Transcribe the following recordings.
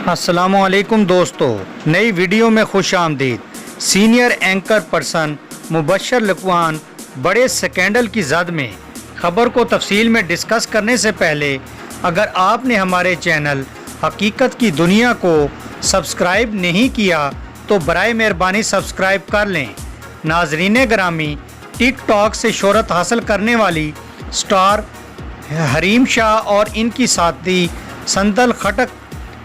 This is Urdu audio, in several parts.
السلام علیکم دوستو، نئی ویڈیو میں خوش آمدید۔ سینئر اینکر پرسن مبشر لقمان بڑے سکینڈل کی زد میں۔ خبر کو تفصیل میں ڈسکس کرنے سے پہلے اگر آپ نے ہمارے چینل حقیقت کی دنیا کو سبسکرائب نہیں کیا تو برائے مہربانی سبسکرائب کر لیں۔ ناظرین گرامی، ٹک ٹاک سے شہرت حاصل کرنے والی سٹار حریم شاہ اور ان کی ساتھی سندل خٹک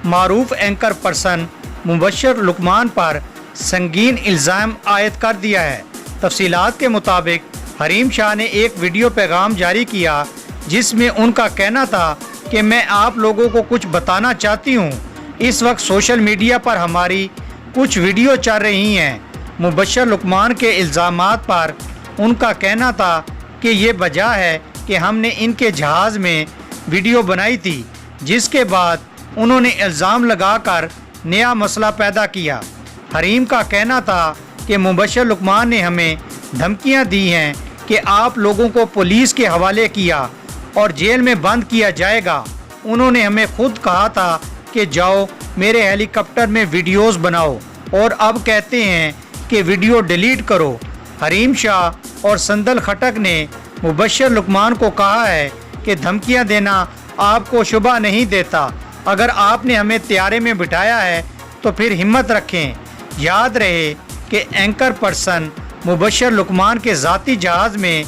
معروف اینکر پرسن مبشر لقمان پر سنگین الزام عائد کر دیا ہے۔ تفصیلات کے مطابق حریم شاہ نے ایک ویڈیو پیغام جاری کیا جس میں ان کا کہنا تھا کہ میں آپ لوگوں کو کچھ بتانا چاہتی ہوں۔ اس وقت سوشل میڈیا پر ہماری کچھ ویڈیو چل رہی ہیں۔ مبشر لقمان کے الزامات پر ان کا کہنا تھا کہ یہ وجہ ہے کہ ہم نے ان کے جہاز میں ویڈیو بنائی تھی، جس کے بعد انہوں نے الزام لگا کر نیا مسئلہ پیدا کیا۔ حریم کا کہنا تھا کہ مبشر لقمان نے ہمیں دھمکیاں دی ہیں کہ آپ لوگوں کو پولیس کے حوالے کیا اور جیل میں بند کیا جائے گا۔ انہوں نے ہمیں خود کہا تھا کہ جاؤ میرے ہیلی کاپٹر میں ویڈیوز بناؤ، اور اب کہتے ہیں کہ ویڈیو ڈیلیٹ کرو۔ حریم شاہ اور سندل خٹک نے مبشر لقمان کو کہا ہے کہ دھمکیاں دینا آپ کو شبہ نہیں دیتا۔ اگر آپ نے ہمیں طیارے میں بٹھایا ہے تو پھر ہمت رکھیں۔ یاد رہے کہ اینکر پرسن مبشر لقمان کے ذاتی جہاز میں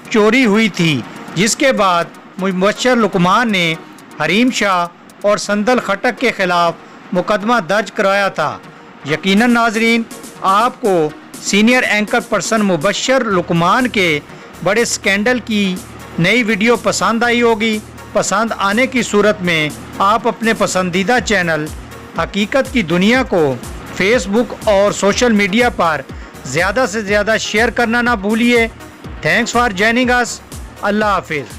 چوری ہوئی تھی، جس کے بعد مبشر لقمان نے حریم شاہ اور سندل خٹک کے خلاف مقدمہ درج کرایا تھا۔ یقیناً ناظرین، آپ کو سینئر اینکر پرسن مبشر لقمان کے بڑے سکینڈل کی نئی ویڈیو پسند آئی ہوگی۔ پسند آنے کی صورت میں آپ اپنے پسندیدہ چینل حقیقت کی دنیا کو فیس بک اور سوشل میڈیا پر زیادہ سے زیادہ شیئر کرنا نہ بھولیے۔ تھینکس فار جوائننگ اس۔ اللہ حافظ۔